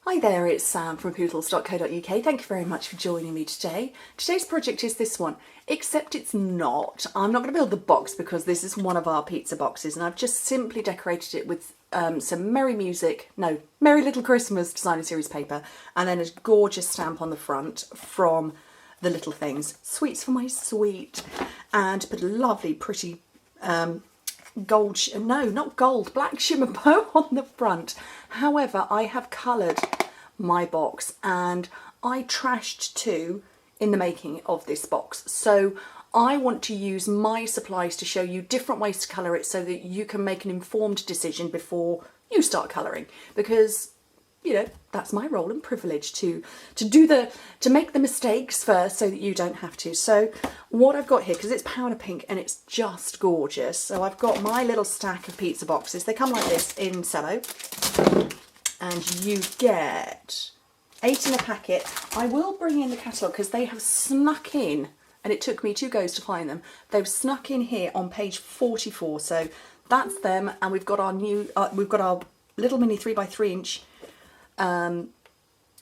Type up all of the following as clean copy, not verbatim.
Hi there, it's Sam from poodles.co.uk. Thank you very much for joining me today. Today's project is this one, except it's not. I'm not going to build the box because this is one of our pizza boxes and I've just simply decorated it with some Merry Little Christmas designer series paper and then a gorgeous stamp on the front from The Little Things. Sweets for my sweet. And put a lovely, pretty black shimmer bow on the front. However, I have coloured my box and I trashed two in the making of this box. So I want to use my supplies to show you different ways to colour it so that you can make an informed decision before you start colouring. Because, you know, that's my role and privilege to make the mistakes first so that you don't have to. So what I've got here, because it's powder pink and it's just gorgeous, so I've got my little stack of pizza boxes. They come like this in cello and you get 8 in a packet. I will bring in the catalogue because they have snuck in, and it took me 2 goes to find them. They've snuck in here on page 44, so that's them. And we've got our little mini 3x3 inch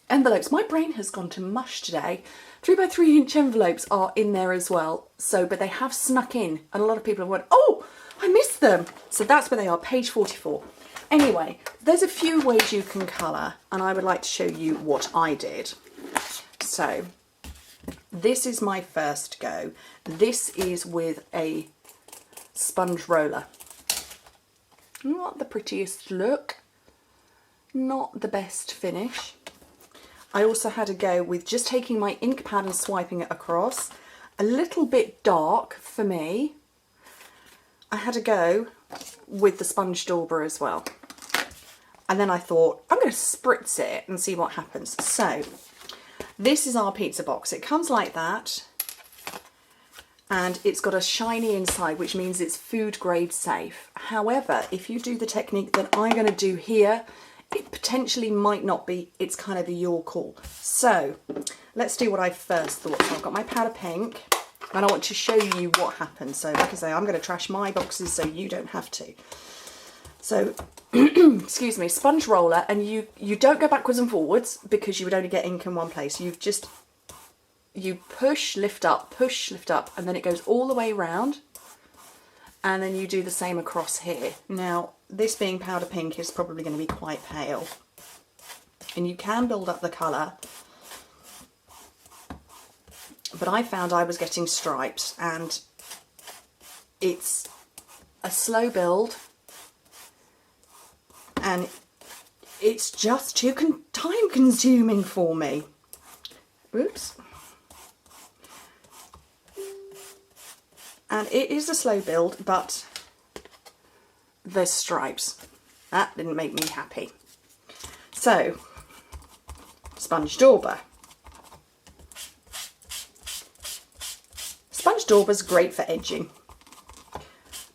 envelopes. My brain has gone to mush today. 3x3 inch envelopes are in there as well. So, but they have snuck in, and a lot of people have went, oh, I missed them. So that's where they are, page 44. Anyway, there's a few ways you can colour, and I would like to show you what I did. So this is my first go. This is with a sponge roller. Not the prettiest look. Not the best finish. I also had a go with just taking my ink pad and swiping it across. A little bit dark for me. I had a go with the sponge dauber as well. And then I thought, I'm going to spritz it and see what happens. So this is our pizza box. It comes like that. And it's got a shiny inside, which means it's food grade safe. However, if you do the technique that I'm going to do here, it potentially might not be. It's kind of your call. So let's do what I first thought. So I've got my powder pink and I want to show you what happens. So like I say, I'm going to trash my boxes so you don't have to. So, excuse me, sponge roller, and you don't go backwards and forwards because you would only get ink in one place. You push, lift up, and then it goes all the way around. And then you do the same across here. Now, this being powder pink is probably going to be quite pale. And you can build up the colour. But I found I was getting stripes, and it's a slow build. And it's just too time consuming for me. Oops. And it is a slow build, but there's stripes. That didn't make me happy. So, sponge dauber. Sponge dauber's great for edging.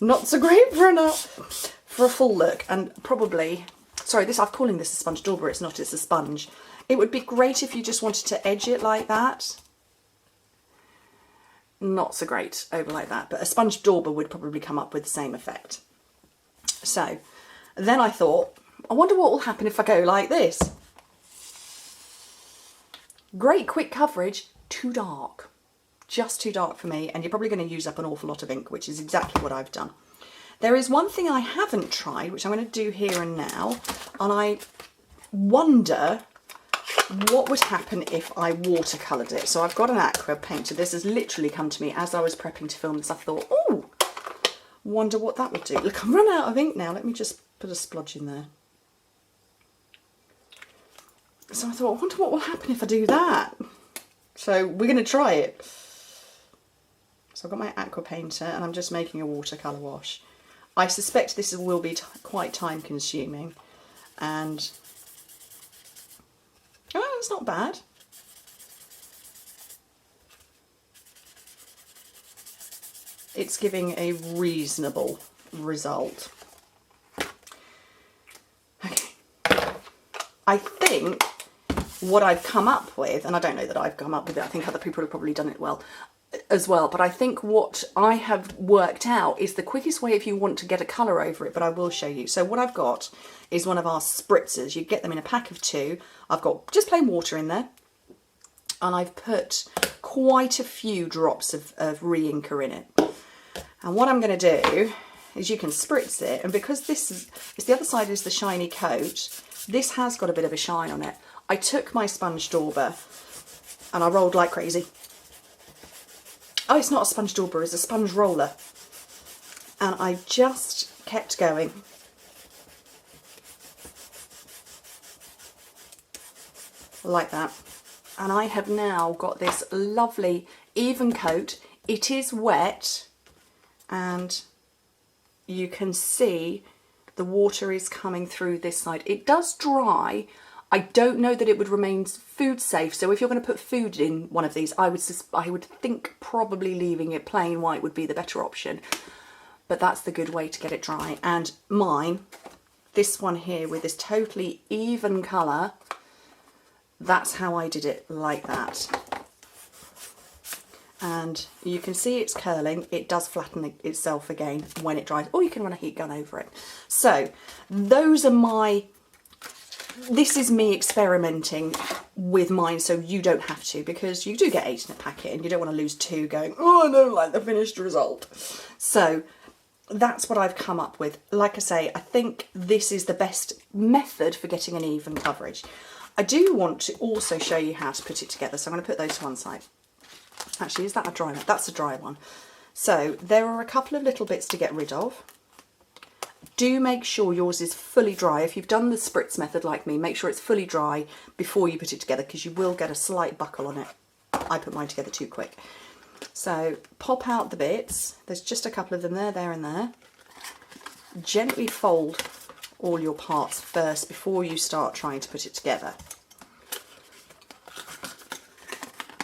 Not so great for a full look, and probably, sorry, I'm calling this a sponge dauber, it's not, it's a sponge. It would be great if you just wanted to edge it like that. Not so great over like that, but a sponge dauber would probably come up with the same effect. So then I thought, I wonder what will happen if I go like this. Great quick coverage, too dark. Just too dark for me, and you're probably going to use up an awful lot of ink, which is exactly what I've done. There is one thing I haven't tried, which I'm going to do here and now, and I wonder what would happen if I watercoloured it. So I've got an aqua painter. This has literally come to me as I was prepping to film this. I thought, oh, wonder what that would do. Look, I've run out of ink now. Let me just put a splodge in there. So I thought, I wonder what will happen if I do that. So we're going to try it. So I've got my aqua painter and I'm just making a watercolour wash. I suspect this will be quite time consuming, and oh, it's not bad. It's giving a reasonable result. Okay. I think what I've come up with, and I don't know that I've come up with it, I think other people have probably done it as well, but I think what I have worked out is the quickest way if you want to get a colour over it, but I will show you. So what I've got is one of our spritzers. You get them in a pack of 2. I've got just plain water in there, and I've put quite a few drops of re-inker in it. And what I'm going to do is you can spritz it, and because this is the other side is the shiny coat, this has got a bit of a shine on it. I took my sponge dauber and I rolled like crazy. Oh, it's not a sponge dauber, it's a sponge roller. And I just kept going. Like that. And I have now got this lovely even coat. It is wet, and you can see the water is coming through this side. It does dry. I don't know that it would remain food safe, so if you're going to put food in one of these, I would think probably leaving it plain white would be the better option. But that's the good way to get it dry. And mine, this one here with this totally even colour, that's how I did it, like that. And you can see it's curling. It does flatten itself again when it dries, or you can run a heat gun over it. So those are this is me experimenting with mine, so you don't have to, because you do get 8 in a packet and you don't want to lose 2 going, oh, I don't like the finished result. So that's what I've come up with. Like I say, I think this is the best method for getting an even coverage. I do want to also show you how to put it together, so I'm going to put those to one side. Actually, is that a dry one? That's a dry one. So there are a couple of little bits to get rid of. Do make sure yours is fully dry. If you've done the spritz method like me, make sure it's fully dry before you put it together, because you will get a slight buckle on it. I put mine together too quick. So pop out the bits. There's just a couple of them there and there. Gently fold all your parts first before you start trying to put it together.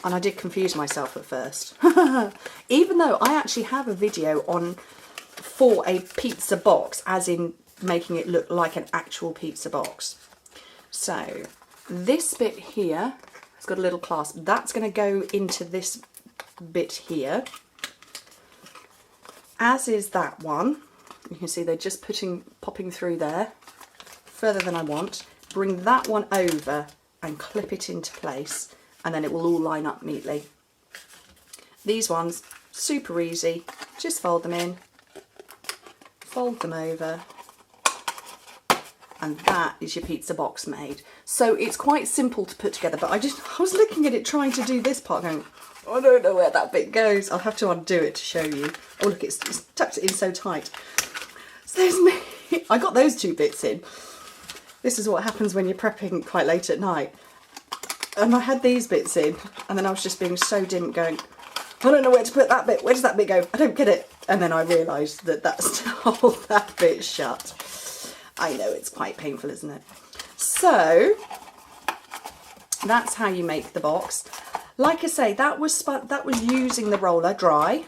And I did confuse myself at first. Even though I actually have a video for a pizza box, as in making it look like an actual pizza box. So this bit here has got a little clasp. That's going to go into this bit here, as is that one. You can see they're just popping through there further than I want. Bring that one over and clip it into place, and then it will all line up neatly. These ones, super easy. Just fold them in, fold them over, and that is your pizza box made. So it's quite simple to put together, but I was looking at it trying to do this part going, I don't know where that bit goes. I'll have to undo it to show you. Oh look, it's tucked it in so tight. So there's me. I got those 2 bits in. This is what happens when you're prepping quite late at night. And I had these bits in, and then I was just being so dim going, I don't know where to put that bit. Where does that bit go? I don't get it. And then I realised that that's to hold that bit shut. I know, it's quite painful, isn't it? So that's how you make the box. Like I say, that was using the roller dry.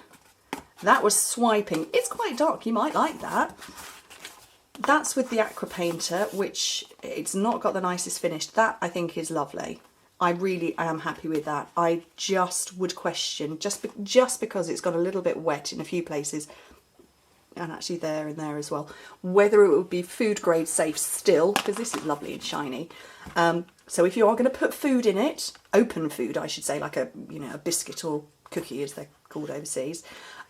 That was swiping. It's quite dark. You might like that. That's with the aqua painter, which it's not got the nicest finish. That I think is lovely. I really am happy with that. I just would question, just because it's got a little bit wet in a few places, and actually there and there as well, whether it would be food grade safe still, because this is lovely and shiny. So if you are going to put food in it, open food I should say, like a biscuit or cookie as they're called overseas,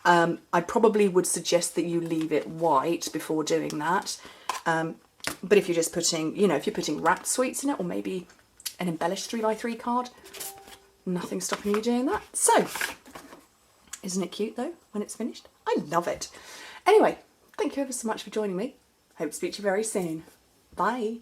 I probably would suggest that you leave it white before doing that. But if you're just putting, if you're putting wrapped sweets in it, or maybe an embellished 3x3 card, nothing's stopping you doing that. So, isn't it cute though when it's finished? I love it. Anyway, thank you ever so much for joining me. Hope to speak to you very soon. Bye.